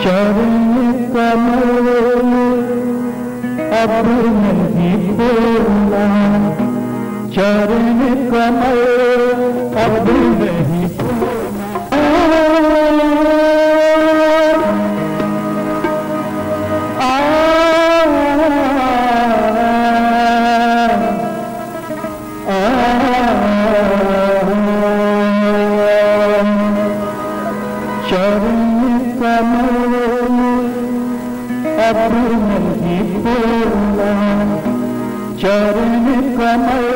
चरण कमल अब नहीं खोना, चरण कमल अब नहीं खोना। चरण कमल अब नहीं खोना, चरण कमल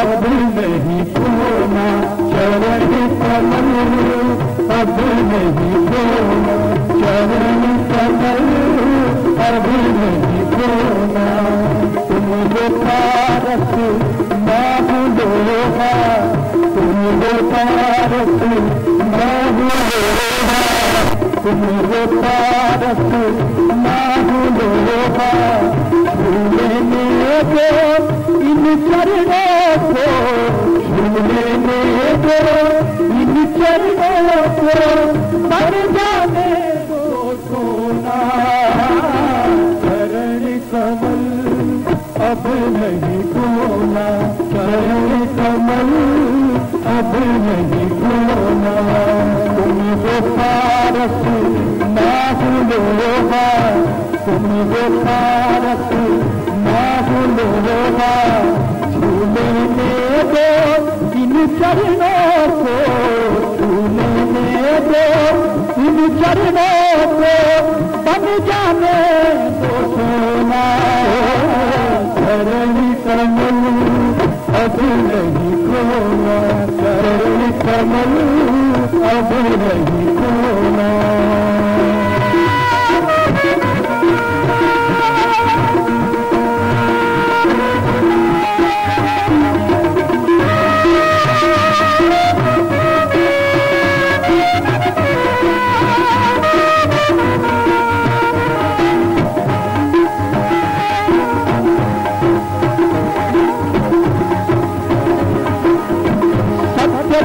अब नहीं खोना, चरण कमल अब नहीं खोना, चरण कमल अब नहीं खोना। तुम वो पारस बाहु लोहा, तुम वो पारस बाहु लोहा, तुम वो पारस बाहु लोहा। झूलने दो इन चरणों को, झूलने दो इन चरणों को, तर जाने दो सोना। चरण कमल अब नहीं खोना, चरण कमल अब नहीं खोना। तुम वो पारस बाहु लोहा, तुम वो पारस बाहु लोहा। झूलने दो इन चरणों को, झूलने दो इन चरणों को, बन जाने दो सोना। चरण कमल अब नहीं खोना, चरण कमल अब नहीं खोना।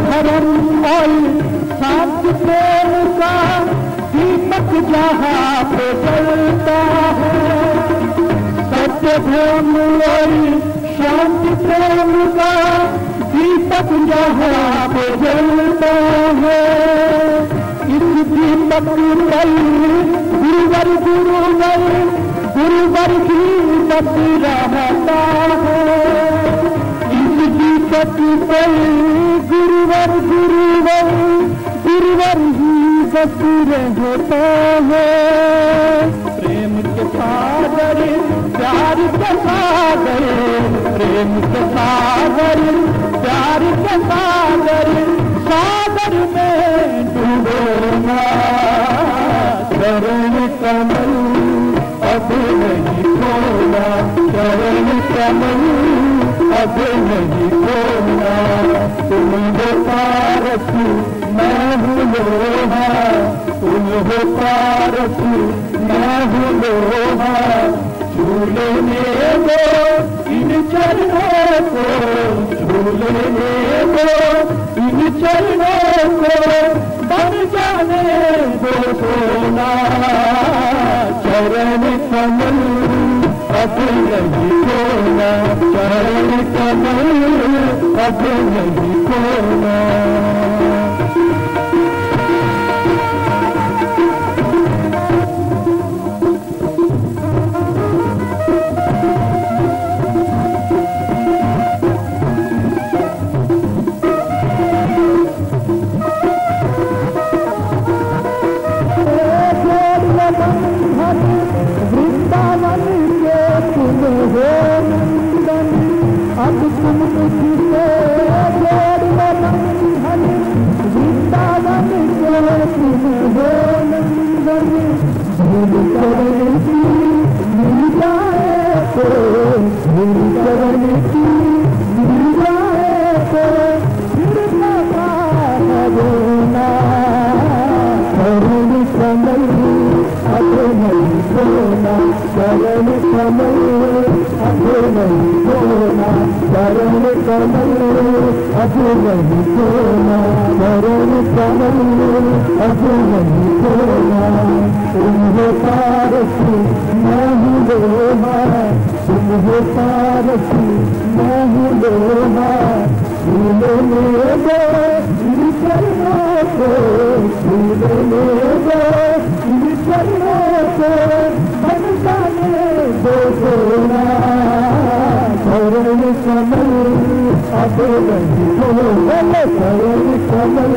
धर्म और शांति प्रेम का दीपक जहाँ पे जलता है, सत्य धर्म और शांति प्रेम का दीपक जहाँ पे जलता है। इस दीपक पर गुरुवर गुरुवर गुरुवर ही बस रहता है। इस दीपक पर गुरुवर गुरुवर गुरुवर ही बस रहता है। प्रेम के सागर प्यार के सागर, प्रेम के सागर प्यार के सागर, सागर में डूबना। चरण कमल अब नहीं खोना, चरण कमल अब नहीं खोना। तुम हो पारस मैं हूँ लोहा, तुम हो पारस मैं हूँ लोहा। झूलने दो इन चरणों को, झूलने दो इन चरणों को, बन जाने दो सोना। चरण कमल अब नहीं खोना, चरण कमल अब नहीं खोना। वृंदावन के तुम हो नंदन, अब तुम मुझसे जोड़ बंधन। वृंदावन के तुम हो नंदन, भूल चरण की मिल जाए तो, भूल चरण की मिल जाए तो, फिर पता होना। चरण कमल अब नहीं खोना, चरण कमल अब नहीं खोना, चरण कमल अब नहीं खोना, चरण कमल अब नहीं खोना। हो पारसी मैं हूँ लोहा झूले में दो चरणों को झूले में दो चरणों को बन जाने दो सोना करण कमल अब नहीं सोना करण कमल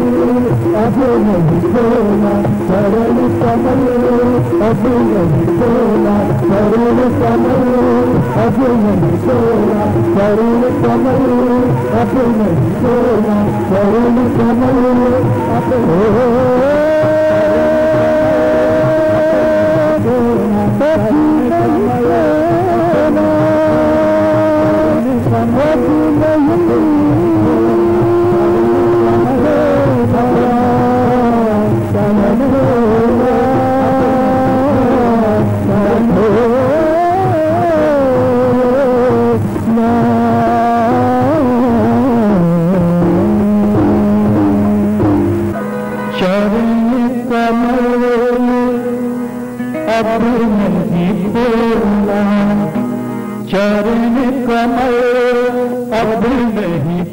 अब नहीं सोना करण कमल अब नहीं सोना करण कमल अब नहीं सोना करण कमल अब नहीं सोना करण कमल अब चरण कमल अब नहीं